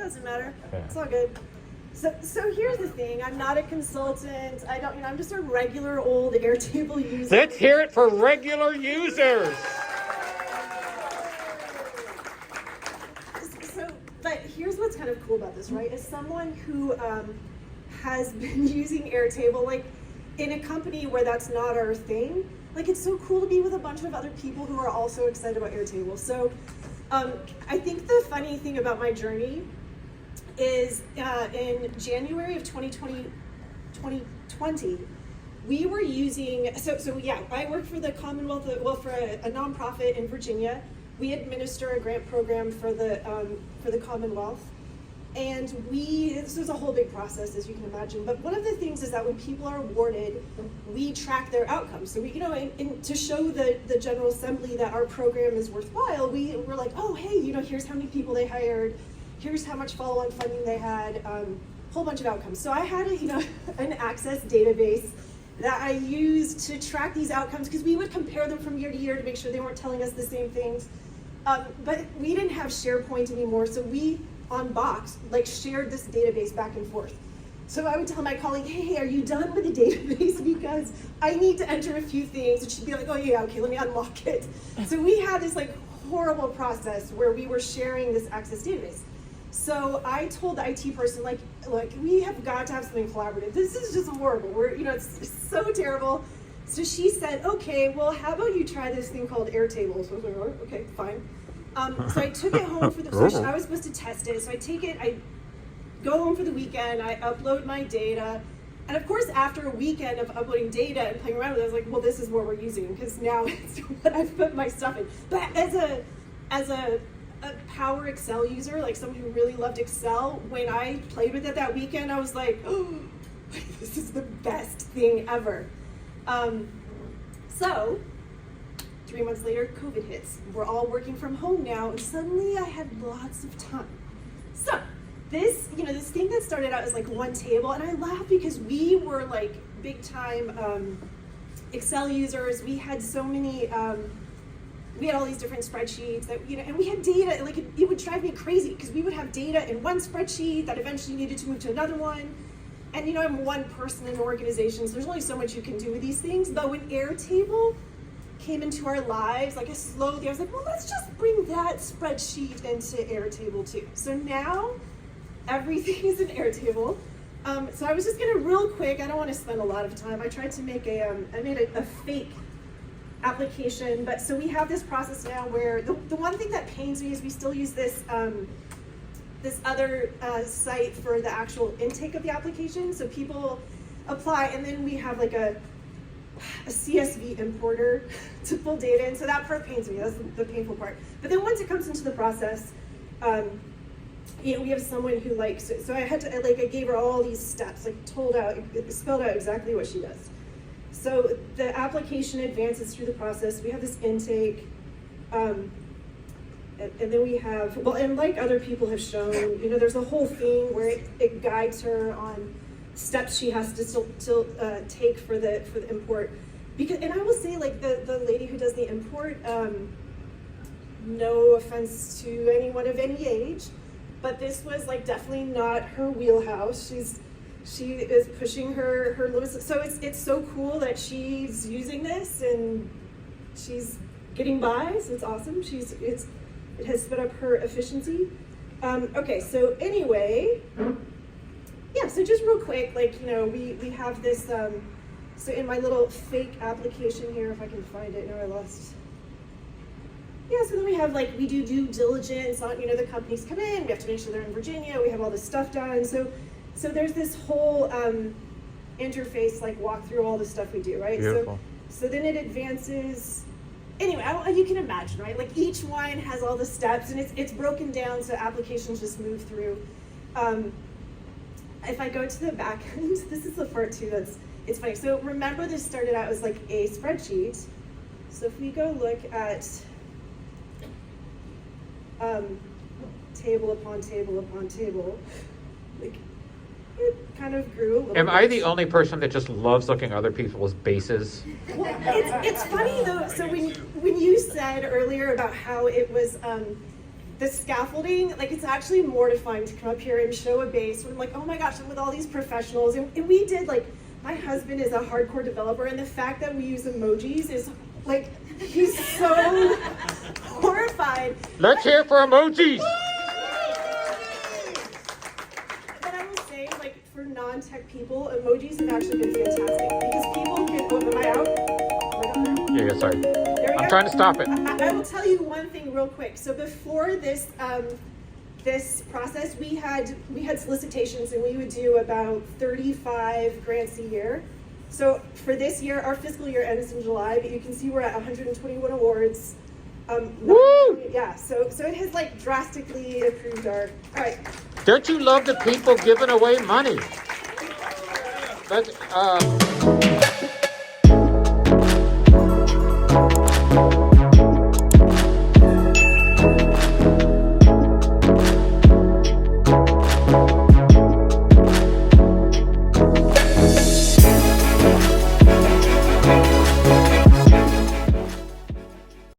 doesn't matter. It's all good. So here's the thing. I'm not a consultant. I'm just a regular old Airtable user. Let's hear it for regular users. But here's what's kind of cool about this, right? As someone who has been using Airtable, like in a company where that's not our thing, like it's so cool to be with a bunch of other people who are also excited about Airtable. So I think the funny thing about my journey is in January of 2020, we were using, I work for the Commonwealth, for a nonprofit in Virginia. We administer a grant program for the Commonwealth. And this was a whole big process, as you can imagine. But one of the things is that when people are awarded, we track their outcomes. So we, to show the General Assembly that our program is worthwhile, we're like, oh, hey, here's how many people they hired, here's how much follow-on funding they had, whole bunch of outcomes. So I had an Access database that I used to track these outcomes because we would compare them from year to year to make sure they weren't telling us the same things. But we didn't have SharePoint anymore, so we on Box shared this database back and forth. So I would tell my colleague, hey, are you done with the database? Because I need to enter a few things. And she'd be like, oh yeah, okay, let me unlock it. So we had this horrible process where we were sharing this Access database. So I told the IT person, look, we have got to have something collaborative. This is just horrible. It's so terrible. So she said, okay, well, how about you try this thing called Airtable? So I was like, oh, okay, fine. So I took it home for I was supposed to test it. So I take it, I go home for the weekend, I upload my data. And of course, after a weekend of uploading data and playing around with it, I was like, well, this is what we're using because now it's what I've put my stuff in. But as a power Excel user, someone who really loved Excel, when I played with it that weekend, I was like, oh, this is the best thing ever. So 3 months later, COVID hits. We're all working from home now, and suddenly I had lots of time. So this thing that started out as one table, and I laugh because we were big time Excel users. We had so many, we had all these different spreadsheets that, and we had data, and it would drive me crazy because we would have data in one spreadsheet that eventually needed to move to another one. And I'm one person in an organization, so there's only so much you can do with these things. But when Airtable came into our lives, I was like, well, let's just bring that spreadsheet into Airtable too. So now everything is in Airtable. So I was just gonna real quick, I don't want to spend a lot of time. I tried to make I made a fake application, but so we have this process now where the one thing that pains me is we still use this other site for the actual intake of the application. So people apply, and then we have a CSV importer to pull data in. So that part pains me. That's the painful part. But then once it comes into the process, we have someone who so I had to I gave her all these steps, spelled out exactly what she does. So the application advances through the process. We have this intake. And then we have, and like other people have shown, there's a whole thing where it guides her on steps she has to still take for the import. And I will say, the lady who does the import, no offense to anyone of any age, but this was definitely not her wheelhouse. She is pushing her limits. So it's so cool that she's using this and she's getting by. So it's awesome. It has sped up her efficiency. Okay, so anyway, yeah, so just real quick, we have this, so in my little fake application here, if I can find it, no, I lost. Yeah, so then we have we do due diligence on, the companies come in, we have to make sure they're in Virginia, we have all this stuff done. So there's this whole interface, walk through all the stuff we do, right? Beautiful. So then it advances. Anyway, you can imagine, right? Each one has all the steps, and it's broken down so applications just move through. If I go to the back end, this is the part too it's funny. So remember, this started out as a spreadsheet. So if we go look at table upon table upon table, it kind of grew a little bit. Am I the only person that just loves looking at other people's bases? Well, it's funny though. So when you said earlier about how it was the scaffolding, like it's actually mortifying to come up here and show a base when I'm like, oh my gosh, I'm with all these professionals. And we did, like, my husband is a hardcore developer, and the fact that we use emojis is like, he's so horrified. Let's hear for emojis. But I will say, like, for non-tech people, emojis have actually been fantastic because people can, oh, am I out? Yeah, sorry. There we I'm go. trying to stop it. I will tell you one thing real quick. So before this this process, we had solicitations, and we would do about 35 grants a year. So for this year, our fiscal year ends in July, but you can see we're at 121 awards. Woo! Yeah, so it has like drastically improved our. All right. Don't you love the people giving away money? That's